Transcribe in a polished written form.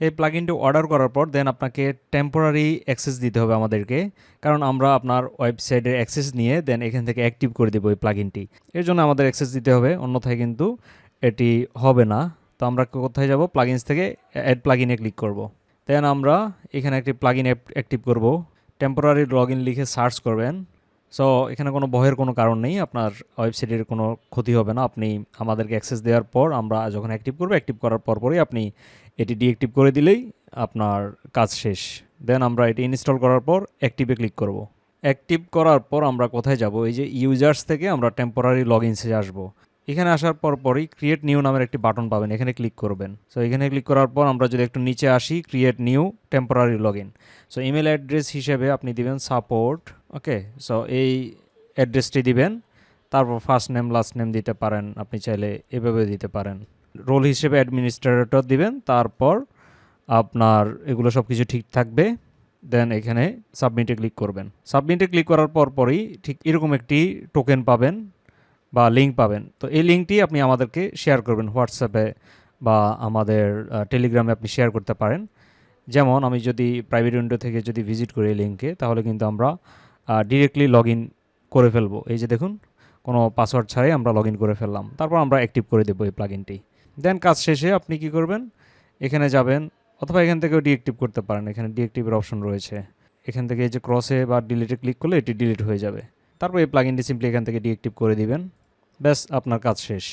এই প্লাগইনটি অর্ডার করার পর দেন আপনাকে টেম্পোরারি অ্যাক্সেস দিতে হবে আমাদেরকে, কারণ আমরা আপনার ওয়েবসাইটের অ্যাক্সেস নিয়ে দেন এখান থেকে অ্যাক্টিভ করে দেবো এই প্লাগইনটি। এর জন্য আমাদের অ্যাক্সেস দিতে হবে, অন্যথায় কিন্তু এটি হবে না। তো আমরা কোথায় যাব, প্লাগইনস থেকে অ্যাড প্লাগইনে ক্লিক করব। দেন আমরা এখানে একটি প্লাগইন অ্যাক্টিভ করব। টেম্পোরারি লগইন লিখে সার্চ করবেন। সো এখানে কোনো ভয়ের কোনো কারণ নেই, আপনার ওয়েবসাইটের কোনো ক্ষতি হবে না। আপনি আমাদেরকে অ্যাক্সেস দেওয়ার পর আমরা যখন অ্যাক্টিভ করবো, অ্যাক্টিভ করার পরই আপনি এটি ডিঅ্যাক্টিভ করে দিলেই আপনার কাজ শেষ। দেন আমরা এটি ইনস্টল করার পর অ্যাক্টিভে ক্লিক করব। অ্যাক্টিভ করার পর আমরা কোথায় যাব, এই যে ইউজার্স থেকে আমরা টেম্পোরারি লগইনসে আসবো। এখানে আসার পরই ক্রিয়েট নিউ নামের একটি বাটন পাবেন, এখানে ক্লিক করবেন। সো এখানে ক্লিক করার পর আমরা যদি একটু নিচে আসি, create new temporary login. So email address হিসেবে আপনি দিবেন সাপোর্ট। ওকে, সো এই অ্যাড্রেসটি দিবেন। তারপর ফার্স্ট নেম লাস্ট নেম দিতে পারেন, আপনি চাইলে এভাবে দিতে পারেন। রোল হিসেবে অ্যাডমিনিস্ট্রেটর দিবেন। তারপর আপনার এগুলো সব কিছু ঠিক থাকবে। দেন এখানে সাবমিটে ক্লিক করবেন। সাবমিটে ক্লিক করার পরই ঠিক এরকম একটি টোকেন পাবেন বা লিঙ্ক পাবেন। তো এই লিঙ্কটি আপনি আমাদেরকে শেয়ার করবেন হোয়াটসঅ্যাপে বা আমাদের টেলিগ্রামে আপনি শেয়ার করতে পারেন। যেমন আমি যদি প্রাইভেট উইন্ডো থেকে যদি ভিজিট করি এই লিঙ্কে, তাহলে কিন্তু আমরা ডিরেক্টলি লগ ইন করে ফেলবো। এই যে দেখুন, কোনো পাসওয়ার্ড ছাড়াই আমরা লগ ইন করে ফেললাম। তারপর আমরা অ্যাক্টিভ করে দেবো এই প্লাগইনটি। দেন কাজ শেষে আপনি কি করবেন, এখানে যাবেন, অথবা এখান থেকেও ডিঅ্যাক্টিভ করতে পারেন। এখানে ডিঅ্যাক্টিভের অপশন রয়েছে। এখান থেকে এই যে ক্রসে বা ডিলিটে ক্লিক করলে এটি ডিলিট হয়ে যাবে। তারপর এই প্লাগইনটি সিম্পলি এখান থেকে ডিঅ্যাক্টিভ করে দিবেন। ব্যাস, আপনার কাজ শেষ।